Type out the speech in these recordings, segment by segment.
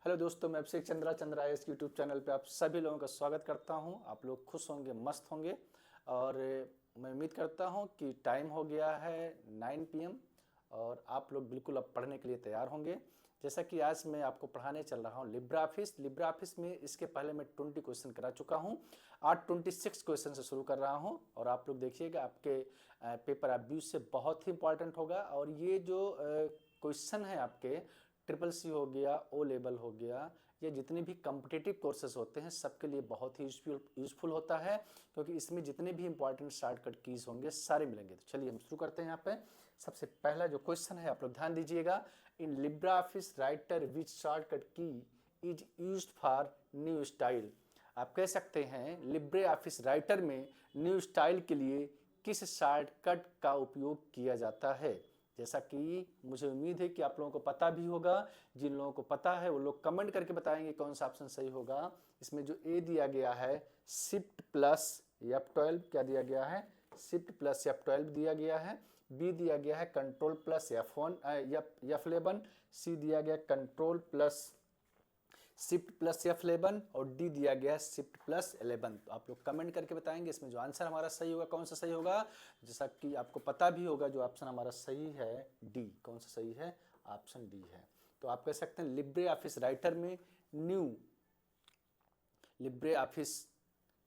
Hello दोस्तों, मैं अभिषेक चंद्रा इस यूट्यूब चैनल पे आप सभी लोगों का स्वागत करता हूं। आप लोग खुश होंगे, मस्त होंगे और मैं उम्मीद करता हूं कि टाइम हो गया है 9 PM और आप लोग बिल्कुल अब पढ़ने के लिए तैयार होंगे। जैसा कि आज मैं आपको पढ़ाने चल रहा हूं लिब्रा ऑफिस में इसके पहले मैं 20 क्वेश्चन करा चुका हूं। आज 26 क्वेश्चन से शुरू कर रहा हूं और आप लोग देखिएगा आपके पेपर आप से बहुत ही इंपॉर्टेंट होगा। और ये जो क्वेश्चन है आपके ट्रिपल सी हो गया, ओ लेवल हो गया, ये जितने भी कम्पिटिटिव कोर्सेज होते हैं सबके लिए बहुत ही यूजफुल होता है, क्योंकि इसमें जितने भी इंपॉर्टेंट शॉर्टकट कीज होंगे सारे मिलेंगे। तो चलिए हम शुरू करते हैं। यहाँ पे सबसे पहला जो क्वेश्चन है आप लोग ध्यान दीजिएगा। In Libra Office Writer which shortcut key is used for new style. आप कह सकते हैं लिब्रे ऑफिस राइटर में न्यू स्टाइल के लिए किस शॉर्टकट का उपयोग किया जाता है। जैसा कि मुझे उम्मीद है कि आप लोगों को पता भी होगा। जिन लोगों को पता है वो लोग कमेंट करके बताएंगे कौन सा ऑप्शन सही होगा। इसमें जो ए दिया गया है शिफ्ट प्लस F12, क्या दिया गया है, शिफ्ट प्लस F12 दिया गया है। बी दिया गया है कंट्रोल प्लस F11, सी दिया गया control plus shift plus F11 और डी दिया गया है शिफ्ट प्लस 11। तो आप लोग कमेंट करके बताएंगे इसमें जो आंसर हमारा सही होगा कौन सा सही होगा। जैसा कि आपको पता भी होगा जो ऑप्शन हमारा सही है डी, कौन सा सही है, ऑप्शन डी है। तो आप कह सकते हैं लिब्रे ऑफिस राइटर में लिब्रे ऑफिस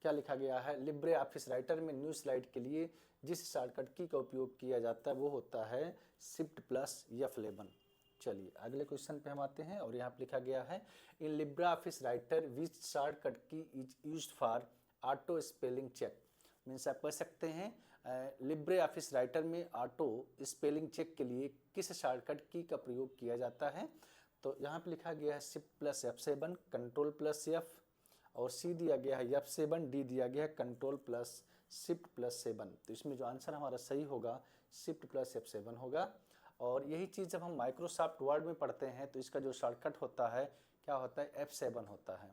क्या लिखा गया है, लिब्रे ऑफिस राइटर में न्यू स्लाइड के लिए जिस शॉर्टकट की का उपयोग किया जाता है वो होता है शिफ्ट प्लस F11। चलिए अगले क्वेश्चन पे हम आते हैं और यहाँ पे लिखा गया है in Libra Office Writer which shortcut key is used for auto spelling check. Means आप कह सकते हैं लिब्रे ऑफिस राइटर में ऑटो स्पेलिंग चेक के लिए किस शॉर्टकट की का प्रयोग किया जाता है। तो यहाँ पे लिखा गया है shift plus F7, control plus F और सी दिया गया है F7, डी दिया गया है कंट्रोल प्लस शिफ्ट प्लस 7। तो इसमें जो आंसर हमारा सही होगा शिफ्ट प्लस F7 होगा। और यही चीज़ जब हम माइक्रोसॉफ्ट वर्ड में पढ़ते हैं तो इसका जो शॉर्टकट होता है क्या होता है, F7 होता है।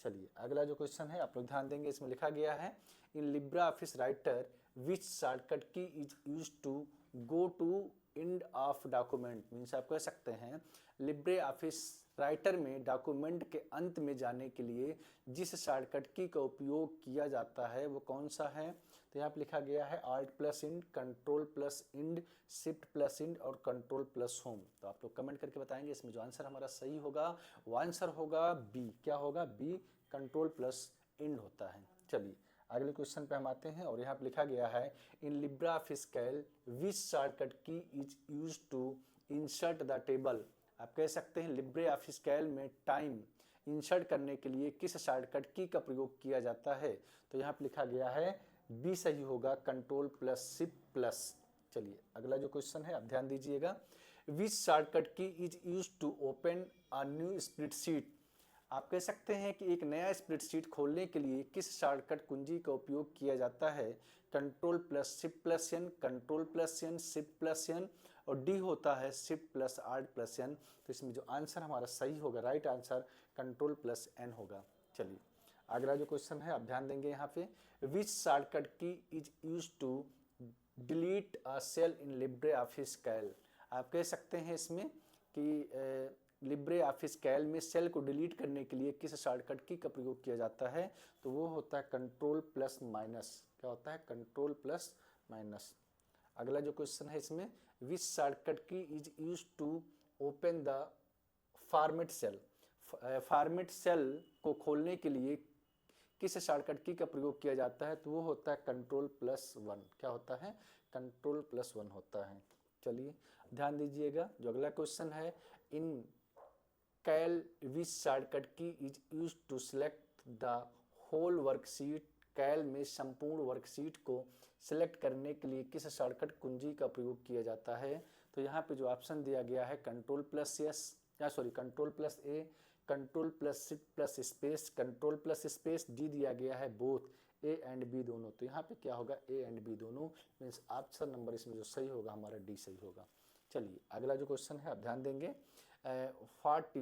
चलिए अगला जो क्वेश्चन है आप लोग ध्यान देंगे, इसमें लिखा गया है in Libra Office Writer which shortcut key is use to go to end of document. Means आप कह सकते हैं लिब्रे ऑफिस राइटर में डॉक्यूमेंट के अंत में जाने के लिए जिस शॉर्टकट की का उपयोग किया जाता है वो कौन सा है। तो यहाँ पे लिखा गया है Alt plus end, control plus end, shift plus end और कंट्रोल प्लस होम। तो आप लोग कमेंट करके बताएंगे इसमें जो आंसर हमारा सही होगा वो आंसर होगा बी। क्या होगा, बी, कंट्रोल प्लस इंड होता है। चलिए अगले क्वेश्चन पे हम आते हैं और यहाँ पे लिखा गया है in Libra Office Calc which shortcut key is use to insert the table. आप कह सकते हैं लिब्रे ऑफिस कैल में टाइम इंसर्ट करने के लिए किस शॉर्टकट की का प्रयोग किया जाता है। तो यहाँ पे लिखा गया है बी सही होगा, कंट्रोल प्लस शिफ्ट प्लस। चलिए अगला जो क्वेश्चन है आप ध्यान दीजिएगा। Which shortcut key is use to open a new spreadsheet. आप कह सकते हैं कि एक नया स्प्रेडशीट खोलने के लिए किस शॉर्टकट कुंजी का उपयोग किया जाता है। Control plus shift plus N, control plus N, shift plus N और डी होता है shift plus Alt plus N. तो इसमें जो आंसर हमारा सही होगा, right answer control plus N होगा। चलिए अगला जो क्वेश्चन है आप ध्यान देंगे यहाँ पे which shortcut key is use to delete a cell in Libre Office Calc. आप कह सकते हैं इसमें कि लिब्रे ऑफिस कैल में सेल को डिलीट करने के लिए किस शॉर्टकट की का प्रयोग किया जाता है। तो वो होता है कंट्रोल प्लस माइनस। क्या होता है, कंट्रोल प्लस माइनस। अगला जो क्वेश्चन है इसमें which shortcut key is use to open the format cell. Format cell को खोलने के लिए किस शॉर्टकट की का प्रयोग किया जाता है। तो वो होता है कंट्रोल प्लस 1। क्या होता है, कंट्रोल प्लस 1 होता है। चलिए ध्यान दीजिएगा जो अगला क्वेश्चन है in Calc which shortcut key is use to select the whole worksheet. Calc में संपूर्ण वर्कशीट को सिलेक्ट करने के लिए किस शॉर्टकट कुंजी का प्रयोग किया जाता है। तो यहाँ पे जो ऑप्शन दिया गया है कंट्रोल प्लस एस, या sorry control plus A, control plus shift plus space, control plus space, D दिया गया है बोथ, ए एंड बी दोनों। तो यहाँ पे क्या होगा, ए एंड बी दोनों। मीन्स ऑप्शन नंबर इसमें जो सही होगा हमारा डी सही होगा। चलिए अगला जो क्वेश्चन है आप ध्यान देंगे what to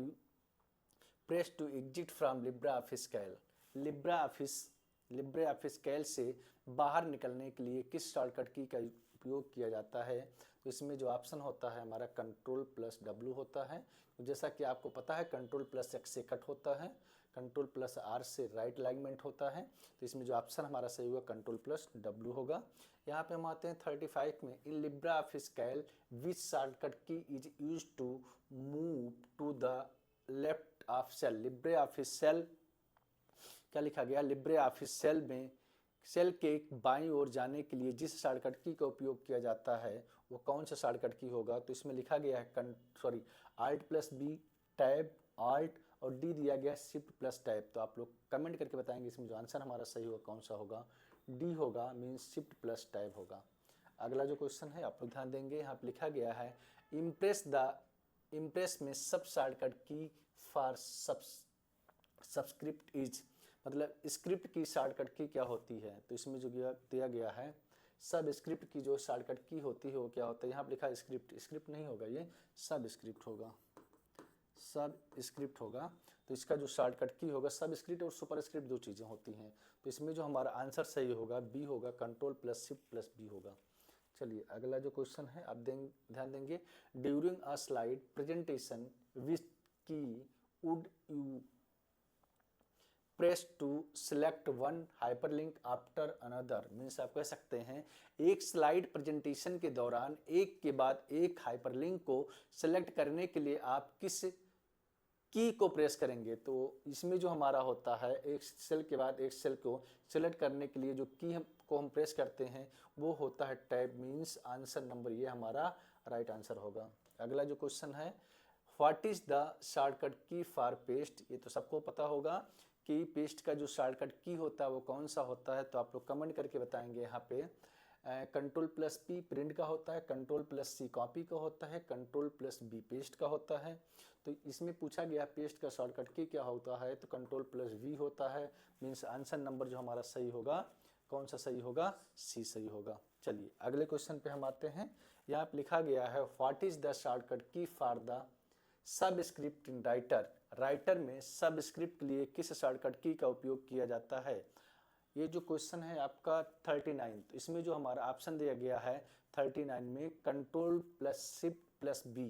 press to exit from Libra Office Calc. Libre Office Calc से बाहर निकलने के लिए किस शॉर्टकट की का उपयोग किया जाता है। तो इसमें जो ऑप्शन होता है हमारा कंट्रोल प्लस W होता है। तो जैसा कि आपको पता है कंट्रोल प्लस X से कट होता है, कंट्रोल प्लस R से राइट अलाइनमेंट होता है। तो इसमें जो ऑप्शन हमारा सही होगा कंट्रोल प्लस W होगा। यहाँ पे हम आते हैं 35 में, in Libra Office Calc which shortcut key is use to move to the left of cell. Libre Office cell क्या लिखा गया, लिब्रे ऑफिस सेल में सेल के बाईं ओर जाने के लिए जिस शॉर्टकट की का उपयोग किया जाता है वो कौन सा शॉर्टकट की होगा। तो इसमें लिखा गया है Alt plus B, tab, Alt और डी दिया गया शिफ्ट प्लस टैब। तो आप लोग कमेंट करके बताएंगे इसमें जो आंसर हमारा सही होगा कौन सा होगा, डी होगा, मीन्स शिफ्ट प्लस टैब होगा। अगला जो क्वेश्चन है आप लोग ध्यान देंगे, यहाँ पे लिखा गया है इम्प्रेस में सब शॉर्टकट की फॉर सबस्क्रिप्ट इज, मतलब स्क्रिप्ट की शॉर्टकट की क्या होती है। तो इसमें जो दिया गया है सब स्क्रिप्ट की जो शॉर्टकट की होती है वो क्या होता है, यहाँ पे लिखा है स्क्रिप्ट नहीं होगा, ये सब स्क्रिप्ट होगा, सब स्क्रिप्ट होगा। तो इसका जो शॉर्टकट की होगा, सब स्क्रिप्ट और सुपर स्क्रिप्ट दो चीज़ें होती हैं। तो इसमें जो हमारा आंसर सही होगा बी होगा, control plus shift plus B होगा। चलिए अगला जो क्वेश्चन है आप ध्यान देंगे, during a slide presentation which key would you press to select one hyperlink after another. Means आप कह सकते हैं एक स्लाइड प्रेजेंटेशन के दौरान एक के बाद एक हाइपरलिंक को सिलेक्ट करने के लिए आप किस की को प्रेस करेंगे। तो इसमें जो हमारा होता है एक सेल के बाद एक सेल को सिलेक्ट करने के लिए जो की को हम प्रेस करते हैं वो होता है टैब। मीन्स आंसर नंबर ये हमारा राइट आंसर होगा। अगला जो क्वेश्चन है, व्हाट इज द शॉर्टकट की फॉर पेस्ट। ये तो सबको पता होगा कि पेस्ट का जो शॉर्टकट की होता है वो कौन सा होता है। तो आप लोग कमेंट करके बताएंगे। यहाँ पे कंट्रोल प्लस पी प्रिंट का होता है, कंट्रोल प्लस सी कॉपी का होता है, कंट्रोल प्लस बी पेस्ट का होता है। तो इसमें पूछा गया पेस्ट का शॉर्टकट की क्या होता है, तो कंट्रोल प्लस वी होता है। मीन्स आंसर नंबर जो हमारा सही होगा कौन सा सही होगा, सी सही होगा। चलिए अगले क्वेश्चन पे हम आते हैं। यहाँ पे लिखा गया है व्हाट इज द शॉर्टकट की for the sub script in writer. Writer में सब स्क्रिप्ट के लिए किस शॉर्टकट की का उपयोग किया जाता है। ये जो क्वेश्चन है आपका 39, तो इसमें जो हमारा ऑप्शन दिया गया है 39 में control plus shift plus B,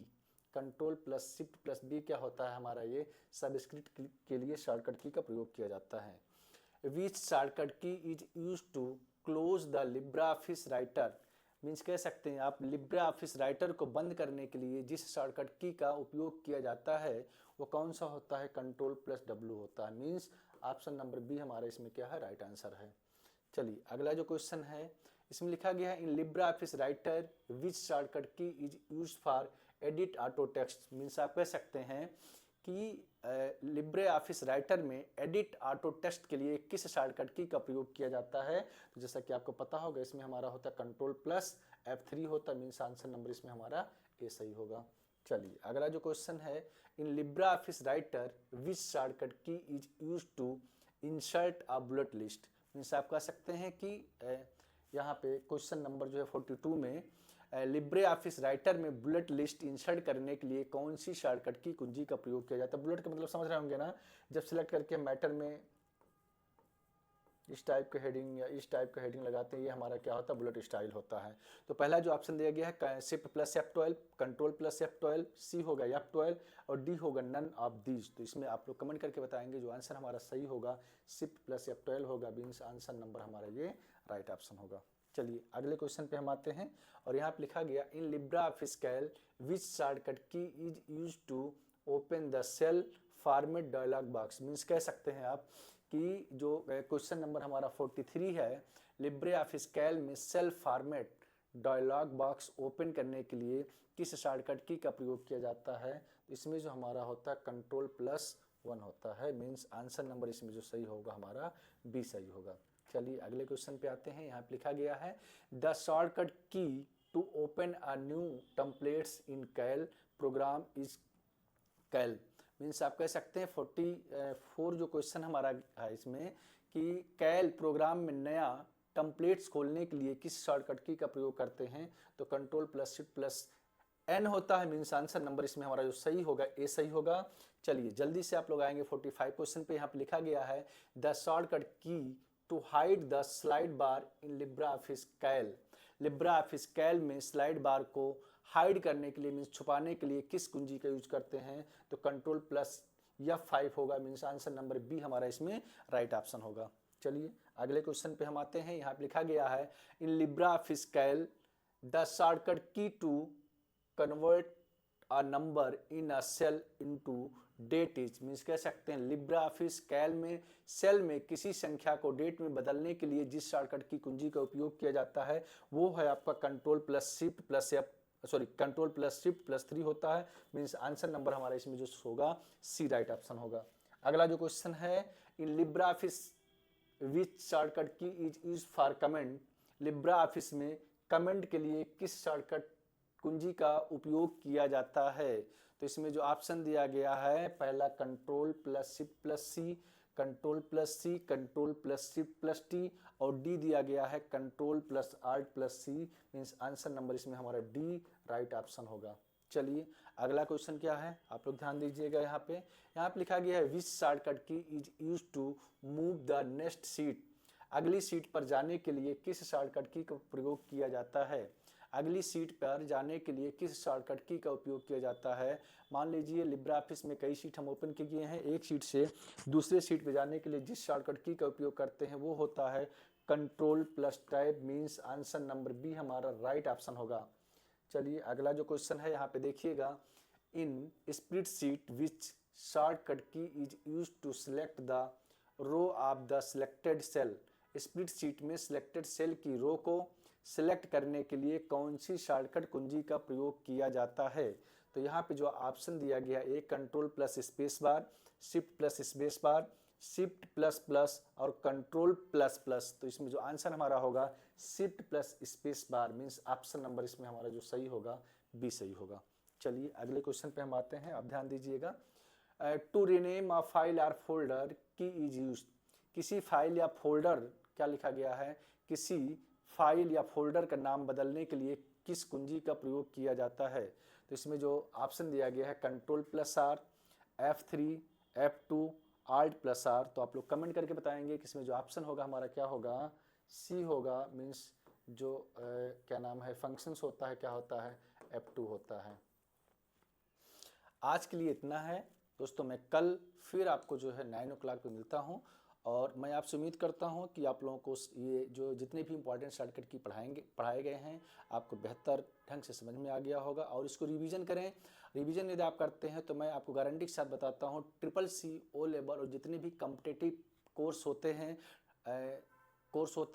control plus shift plus B क्या होता है हमारा, ये सब स्क्रिप्ट के लिए शॉर्टकट की का प्रयोग किया जाता है। Which shortcut key is use to close the Libre Office Writer. Means कह सकते हैं आप लिब्रा ऑफिस राइटर को बंद करने के लिए जिस शॉर्टकट की का उपयोग किया जाता है वो कौन सा होता है, कंट्रोल प्लस W होता है। मीन्स ऑप्शन नंबर बी हमारा इसमें क्या है, राइट आंसर है। चलिए अगला जो क्वेश्चन है इसमें लिखा गया है in Libra Office Writer which shortcut key is use for edit auto text. Means आप कह सकते हैं कि लिब्रे ऑफिस राइटर में एडिट ऑटो टेक्स्ट के लिए किस शॉर्टकट की का प्रयोग किया जाता है। तो जैसा कि आपको पता होगा इसमें हमारा होता है कंट्रोल प्लस F3 होता है। मीन्स आंसर नंबर इसमें हमारा ए सही होगा। चलिए अगला जो क्वेश्चन है, in Libra Office Writer which shortcut key is use to insert a bullet list. Means आप कह सकते हैं कि यहाँ पे क्वेश्चन नंबर जो है 42 में लिब्रे ऑफिस राइटर में बुलेट लिस्ट इंसर्ट करने के लिए कौन सी शॉर्टकट की कुंजी का प्रयोग किया जाता है। बुलेट का मतलब समझ रहे होंगे ना, जब सिलेक्ट करके मैटर में इस टाइप का हेडिंग या इस टाइप का हेडिंग लगाते हैं, ये हमारा क्या होता है, बुलेट स्टाइल होता है। तो पहला जो ऑप्शन दिया गया है shift plus F12, control plus F12, सी होगा F12 और डी होगा नन ऑफ दीज। तो इसमें आप लोग कमेंट करके बताएंगे जो आंसर हमारा सही होगा शिफ्ट प्लस F12 होगा। मीन्स आंसर नंबर हमारा ये राइट ऑप्शन होगा। चलिए अगले क्वेश्चन पे हम आते हैं और यहाँ पे लिखा गया in Libra Office Calc which shortcut key is use to open the cell format dialog box. Means कह सकते हैं आप कि जो क्वेश्चन नंबर हमारा 43 है, लिब्रे ऑफिस कैल में cell format dialog box open करने के लिए किस शॉर्टकट की का प्रयोग किया जाता है। इसमें जो हमारा होता है कंट्रोल प्लस 1 होता है। मीन्स आंसर नंबर इसमें जो सही होगा हमारा बी सही होगा। चलिए अगले क्वेश्चन पे आते हैं। यहाँ पे लिखा गया है the shortcut key to open a new templates in Calc program is Calc. Means आप कह सकते हैं 44 जो क्वेश्चन हमारा है इसमें कि कैल प्रोग्राम में नया टेम्पलेट्स खोलने के लिए किस शॉर्टकट की का प्रयोग करते हैं। तो control plus shift plus N होता है। मीन्स आंसर नंबर इसमें हमारा जो सही होगा ए सही होगा। चलिए जल्दी से आप लोग आएंगे 45 क्वेश्चन पे। यहाँ पे लिखा गया है the shortcut key to hide the slide bar in Libra Office Calc. Libra Office Calc में स्लाइड बार को हाइड करने के लिए मीन्स छुपाने के लिए किस कुंजी का यूज करते हैं, तो कंट्रोल प्लस F5 होगा। मीन्स आंसर नंबर बी हमारा इसमें राइट ऑप्शन होगा। चलिए अगले क्वेश्चन पे हम आते हैं। यहाँ पे लिखा गया है in Libra Office Calc the shortcut key to convert a number in a cell into date is, means कह सकते हैं लिब्रा ऑफिस कैल में सेल में किसी संख्या को डेट में बदलने के लिए जिस शॉर्टकट की कुंजी का उपयोग किया जाता है वो है आपका control plus shift plus control plus shift plus 3 होता है। मीन्स आंसर नंबर हमारा इसमें जो होगा सी राइट ऑप्शन होगा। अगला जो क्वेश्चन है in Libra office which shortcut key is use for comment, Libra office में कमेंट के लिए किस शॉर्टकट कुंजी का उपयोग किया जाता है, तो इसमें जो ऑप्शन दिया गया है पहला control plus shift plus C, control plus C, control plus shift plus T, और डी दिया गया है control plus alt plus C. Means answer number इसमें हमारा डी राइट ऑप्शन होगा। चलिए अगला क्वेश्चन क्या है, आप लोग ध्यान दीजिएगा। यहाँ पे लिखा गया है which shortcut key is use to move the next sheet, अगली सीट पर जाने के लिए किस शॉर्टकट की का प्रयोग किया जाता है, अगली सीट पर जाने के लिए किस शॉर्टकट की का उपयोग किया जाता है। मान लीजिए लिब्रा ऑफिस में कई सीट हम ओपन किए हैं, एक सीट से दूसरे सीट पर जाने के लिए जिस शॉर्टकट की का उपयोग करते हैं वो होता है control plus type. Means answer number B हमारा राइट ऑप्शन होगा। चलिए अगला जो क्वेश्चन है यहाँ पे देखिएगा in split sheet which shortcut key is use to select the row of the selected cell, split sheet में सिलेक्टेड सेल की रो को सिलेक्ट करने के लिए कौन सी शॉर्टकट कुंजी का प्रयोग किया जाता है, तो यहाँ पे जो ऑप्शन दिया गया है control plus space bar, shift plus space bar, shift plus plus और कंट्रोल प्लस प्लस, तो इसमें जो आंसर हमारा होगा shift plus space bar. Means option number इसमें हमारा जो सही होगा बी सही होगा। चलिए अगले क्वेश्चन पे हम आते हैं, आप ध्यान दीजिएगा। टू रीनेम अ फाइल और फोल्डर की इज यूज, किसी फाइल या फोल्डर, क्या लिखा गया है, किसी फाइल या फोल्डर का नाम बदलने के लिए किस कुंजी का प्रयोग किया जाता है, तो इसमें जो ऑप्शन दिया गया है control plus R, F3, F2, alt plus R, तो आप लोग कमेंट करके बताएंगे कि इसमें जो ऑप्शन होगा हमारा क्या होगा, सी होगा। मीन्स जो क्या नाम है फंक्शंस होता है क्या होता है, F2 होता है। आज के लिए इतना है दोस्तों, मैं कल फिर आपको जो है 9 o'clock पे मिलता हूँ, और मैं आपसे उम्मीद करता हूँ कि आप लोगों को ये जो जितने भी इंपॉर्टेंट शॉर्टकट की पढ़ाए गए हैं आपको बेहतर ढंग से समझ में आ गया होगा, और इसको रिवीजन करें। रिवीजन यदि आप करते हैं तो मैं आपको गारंटी के साथ बताता हूँ CCC ओ लेवल और जितने भी कॉम्पिटिटिव कोर्स होते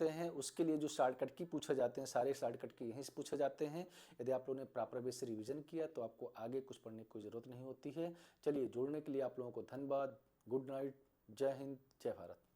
हैं उसके लिए जो शॉर्टकट की पूछे जाते हैं सारे शॉर्टकट की यहीं से पूछे जाते हैं। यदि आप लोगों ने प्रॉपर वे से रिवीजन किया तो आपको आगे कुछ पढ़ने की कोई ज़रूरत नहीं होती है। चलिए जुड़ने के लिए आप लोगों को धन्यवाद। गुड नाइट, जय हिंद, जय भारत।